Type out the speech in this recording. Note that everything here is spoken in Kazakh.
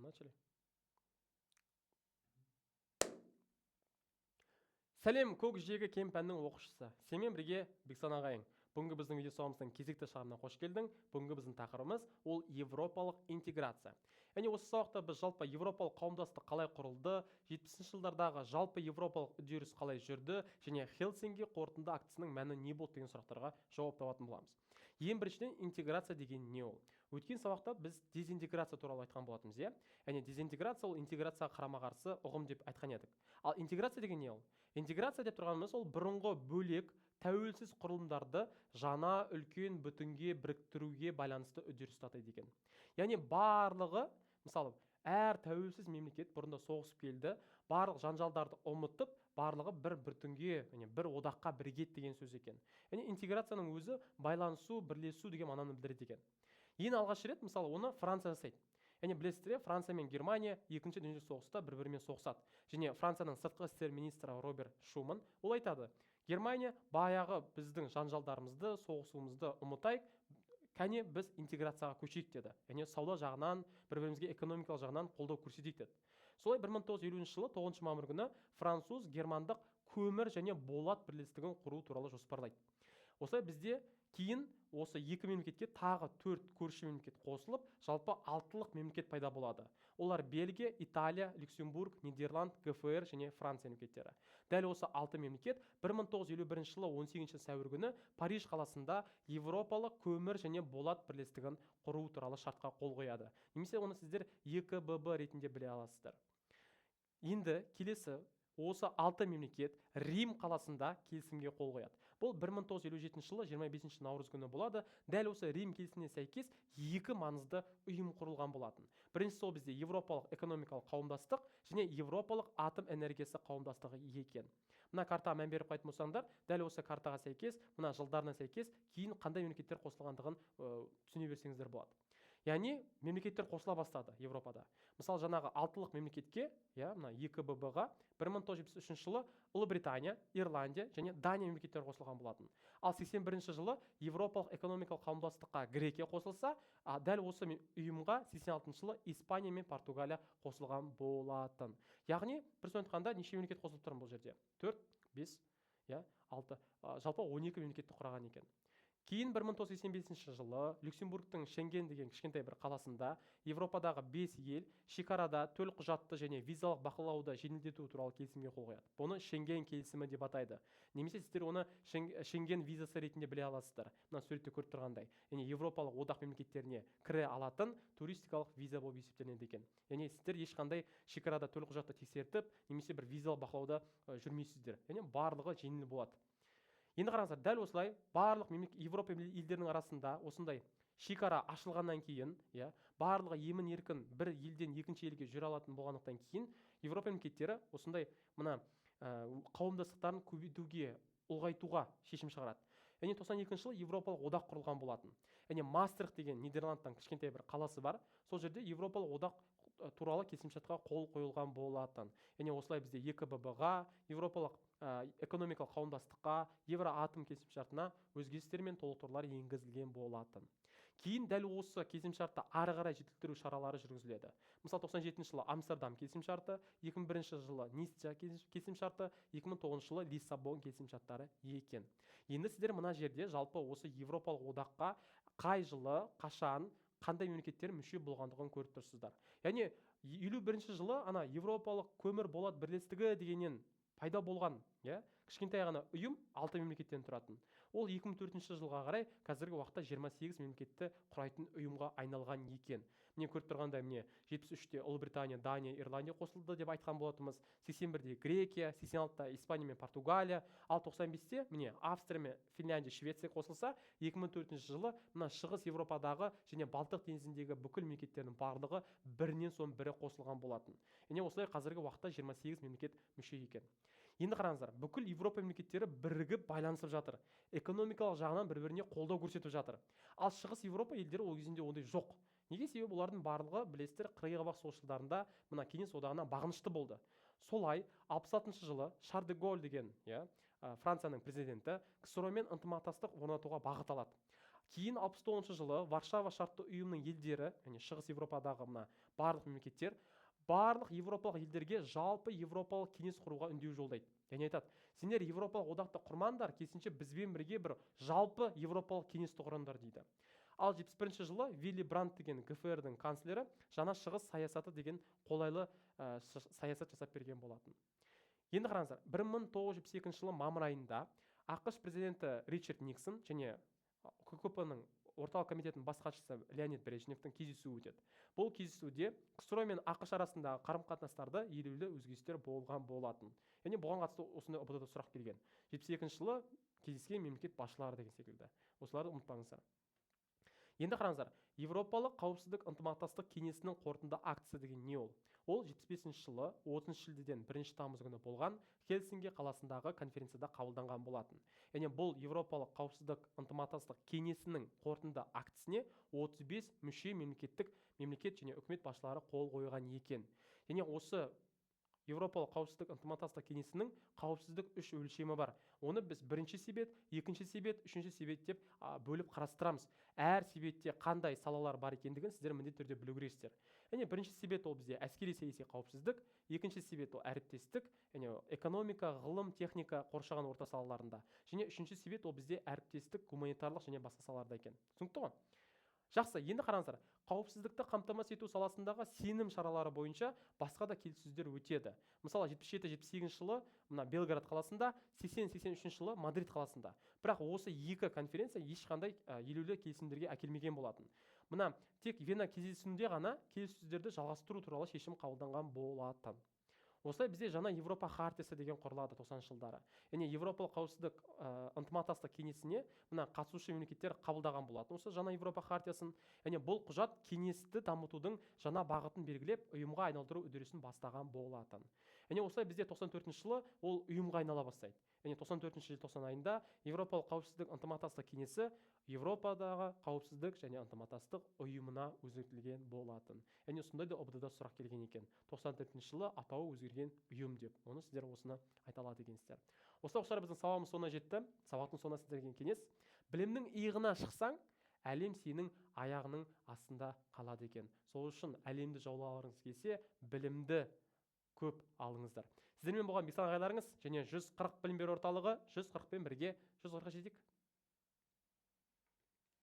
Начали. Сәлем, көк жиегі кең пәннің оқушысы. Сенімен бірге Бексан ағайың. Бүгінгі біздің видеосауымыздың кезекті шығарына қош келдің. Бүгінгі біздің тақырыбымыз ол европалық интеграция. Яғни осы сабақта біз жалпы европалық қауымдастық қалай құрылды, 70-ші жылдардағы жалпы европалық үдеріс қалай жүрді және Хелсинки қорытынды актісінің мәні не болды деген сұрақтарға жауап табатын боламыз. Ең біріншіден интеграция деген не ол? Өткен сабақта біз дезинтеграция туралы айтқан болатынбыз, иә? Яғни дезинтеграция ол интеграцияға қарама-қарсы ұғым деп айтқан едік. Ал интеграция деген не ол? Интеграция деп тұрғанымыз ол бұрынғы бөлек тәуелсіз құрылымдарды жаңа үлкен бүтінге біріктіруге байланысты үдеріс атайды екен. Яғни барлығы, мысалы, әр тәуелсіз мемлекет бұрында соғысып келді, барлық жанжалдарды ұмытып, барлығы бір бүтінге, бір одаққа бірігеді деген сөз екен. Яғни интеграцияның өзі байланысу, бірлесу деген мағынаны білдіреді екен. Ең алғаш рет, мысалы, оны Франция жасайды. Яғни білесіздер, Франция мен Германия екінші дүниежүзілік соғыста бір-бірімен соғысады. Және Францияның сыртқы істер министрі Роберт Шуман ол айтады: Германия баяғы біздің жанжалдарымызды, соғысуымызды ұмытайық, кәне біз интеграцияға көшейік деді. Яғни сауда жағынан, бір-бірімізге экономикалық жағынан қолдау көрсетейік деді. Солай 1950 жылы 9 мамыр күні француз германдық көмір және болат бірлестігін құру туралы жоспарлайды. Осылай бізде кейін осы екі мемлекетке тағы 4 көрші мемлекет қосылып, жалпы 6-лық мемлекет пайда болады. Олар Бельгия, Италия, Люксембург, Нидерланд, ГФР және Франция мемлекеттері. Дәл осы 6 мемлекет 1951 жылы 18 сәуір күні Париж қаласында Европалық көмір және болат бірлестігін құру туралы шартқа қол қояды. Немесе оны сіздер ЕКББ ретінде біле аласыздар. Енді келесі осы 6 мемлекет Рим қаласында келісімге қол қояды. Бұл 1957 жылы 25 наурыз күні болады. Дәл осы Рим келісіміне сәйкес екі маңызды ұйым құрылған болатын. Біріншісі ол бізде Европалық экономикалық қауымдастық және Европалық атом энергиясы қауымдастығы екен. Мына картаға мән беріп қайтып болсаңдар, дәл осы картаға сәйкес, мына жылдарына сәйкес кейін қандай мемлекеттер қосылғандығын түсіне берсеңіздер болады. Яғни мемлекеттер қосыла бастады Европада. Мысалы, жаңағы 6-лық мемлекетке, мына ЕКББ-ға 1973 жылы Ұлыбритания, Ирландия және Дания мемлекеттері қосылған болатын. Ал 81 жылы Европалық экономикалық қауымдастыққа Грекия қосылса, дәл осы ұйымға 86 жылы Испания мен Португалия қосылған болатын. Яғни бір сөзбен айтқанда неше мемлекет қосылып тұр бұл жерде? 4, 5, 6, жалпы 12 мемлекетті құраған екен. Кейін 1985 жылы Люксембургтың Шенген деген кішкентай бір қаласында Европадағы 5 ел шекарада төлқұжатты және визалық бақылауды жеңілдету туралы келісімге қол қояды. Бұны Шенген келісімі деп атайды. Немесе сіздер оны Шенген визасы ретінде біле аласыздар. Мына суретте көріп тұрғандай. Яғни Европалық одақ мемлекеттеріне кіре алатын туристикалық виза болып есептелінеді екен. Яғни сіздер ешқандай шекарада төлқұжатты тексертіп, немесе бір визалық бақылауда жүрмейсіздер. Яғни барлығы жеңіл болады. Енді қараңыздар, дәл осылай барлық Европа елдерінің арасында осындай шекара ашылғаннан кейін, барлығы емін еркін бір елден екінші елге жүре алатын болғандықтан кейін Европа мемлекеттері осындай мына қауымдастықтарын көбейтуге, ұлғайтуға шешім шығарады. Яғни 92 жылы Европалық одақ құрылған болатын. Яғни Мастрихт деген Нидерландтың кішкентай бір қаласы бар. Сол жерде Европалық одақ туралы келісімшартқа қол қойылған болатын. Яғни осылай бізде ЕКББ-ға, Европалық экономикалық қауымдастыққа, Евроатом келісімшартына өзгерістер мен толықтырулар енгізілген болатын. Кейін дәл осы келісімшартты ары қарай жетілдіру шаралары жүргізіледі. Мысалы 97 жылы Амстердам келісімшарты, 2001 жылы Ницца келісімшарты, 2009 жылы Лиссабон келісімшарттары екен. Енді сіздер мына жерде жалпы осы Европалық одаққа қай жылы, қашан, қандай мемлекеттер мүше болғандығын көріп тұрсыздар. Яғни 51 жылы ана Европалық көмір болат бірлестігі дегеннен пайда болған, кішкентай ғана ұйым 6 мемлекеттен тұратын. Ол 2004 жылға қарай қазіргі уақытта 28 мемлекетті құрайтын ұйымға айналған екен. Міне көріп тұрғандай, міне 73-те Ұлыбритания, Дания, Ирландия қосылды деп айтқан болатынбыз. 81-де Грекия, 86-та Испания мен Португалия, ал 95-те міне Австрия мен Финляндия, Швеция қосылса, 2004 жылы мына шығыс Европадағы және Балтық теңізіндегі бүкіл мемлекеттердің барлығы бірінен соң бірі қосылған болатын. Яғни осылай қазіргі уақытта 28 мемлекет мүше екен. Енді қараңыздар, бүкіл Европа мемлекеттері бірігіп байланысып жатыр. Экономикалық жағынан бір-біріне қолдау көрсетіп жатыр. Ал шығыс Европа елдері ол кезінде ондай жоқ. Неге? Себебі олардың барлығы білесіздер қырғи-қабақ соғыс жылдарында мына кеңес одағына бағынышты болды. Солай 66 жылы Шарль де Голль деген Францияның президенті КСРО-мен ынтымақтастық орнатуға бағыт алады. Кейін 69 жылы Варшава шартты ұйымының елдері, яғни Шығыс Европадағы мына барлық мемлекеттер, барлық европалық елдерге жалпы европалық кеңес құруға үндеу жолдайды. Яғни айтады, сендер европалық одақты құрмаңдар, керісінше бізбен бірге бір жалпы европалық кеңесті құрыңдар дейді. Ал 71 жылы Вилли Брандт деген ГФР-дің канцлері жаңа шығыс саясаты деген қолайлы саясат жасап берген болатын. Енді қараңыздар, 1972 жылы мамыр айында ақш президенті Ричард Никсон және ККП-ның орталық комитетінің бас хатшысы Леонид Брежневтің кездесуі өтеді. Бұл кездесуде КСРО мен ақш арасындағы қарым-қатынастарда елеулі өзгерістер болған болатын. Яғни бұған қатысты осындай ОБД-да сұрақ келген. 72 жылы кездескен мемлекет басшылары деген секілді. Осыларды ұмытпаңыздар. Енді қараңыздар, Европалық қауіпсіздік ынтымақтастық кеңесінің қорытынды актісі деген не ол? Ол 75 жылы 30 шілдеден 1 тамыз күні болған Хельсинки қаласындағы конференцияда қабылданған болатын. Яғни бұл Европалық қауіпсіздік ынтымақтастық кеңесінің қорытынды актісіне 35 мүше мемлекет және үкімет басшылары қол қойған екен. Яғни осы Европалық қауіпсіздік ынтымақтастық кеңесінің қауіпсіздік үш өлшемі бар. Оны біз бірінші себет, екінші себет, үшінші себет деп бөліп қарастырамыз. Әр себетте қандай салалар бар екендігін сіздер міндетті түрде білу керексіздер. Яғни бірінші себет ол бізде әскери саяси қауіпсіздік, екінші себет ол әріптестік, яғни экономика, ғылым, техника, қоршаған орта салаларында. Және үшінші себет ол бізде әріптестік, гуманитарлық және басқа салаларда екен. Түсінікті ғой? Жақсы, енді қараңыздар, қауіпсіздікті қамтамасыз ету саласындағы сенім шаралары бойынша басқа да келіссөздер өтеді. Мысалы 77-78 жылы мына Белград қаласында, 80-83 жылы Мадрид қаласында. Бірақ осы екі конференция ешқандай елеулі келісімдерге әкелмеген болатын. Мына тек Вена кездесуінде ғана келіссөздерді жалғастыру туралы шешім қабылданған болатын. Осылай бізде жаңа Европа хартиясы деген құрылады 90 жылдары. Яғни Европалық қауіпсіздік ынтымақтастық кеңесіне мына қатысушы мемлекеттер қабылдаған болатын. Осы жаңа Европа хартиясын, яғни бұл құжат кеңесті дамытудың жаңа бағытын белгілеп, ұйымға айналдыру үдерісін бастаған болатын. Яғни осылай бізде 94 жылы ол ұйымға айнала бастайды. Яғни 94 желтоқсан айында Европалық қауіпсіздік ынтымақтастық кеңесі Европадағы қауіпсіздік және ынтымақтастық ұйымына өзгертілген болатын. Яғни осындай да ОБД-да сұрақ келген екен. 94 жылы атауы өзгерген ұйым деп. Оны сіздер осыны айта алады екенсіздер. Осы оқушылар біздің сабағымыз соңына жетті. Сабақтың соңына сіздерге кеңес. Білімнің иығына шықсаң, әлем сенің аяғының астында қалады екен. Сол үшін әлемді жаулағыңыз келсе, білімді көп алыңыздар. Сіздермен болған Бексан ағайларыңыз және 140 білім беру орталығы 140 пен бірге 140-ға жетейік.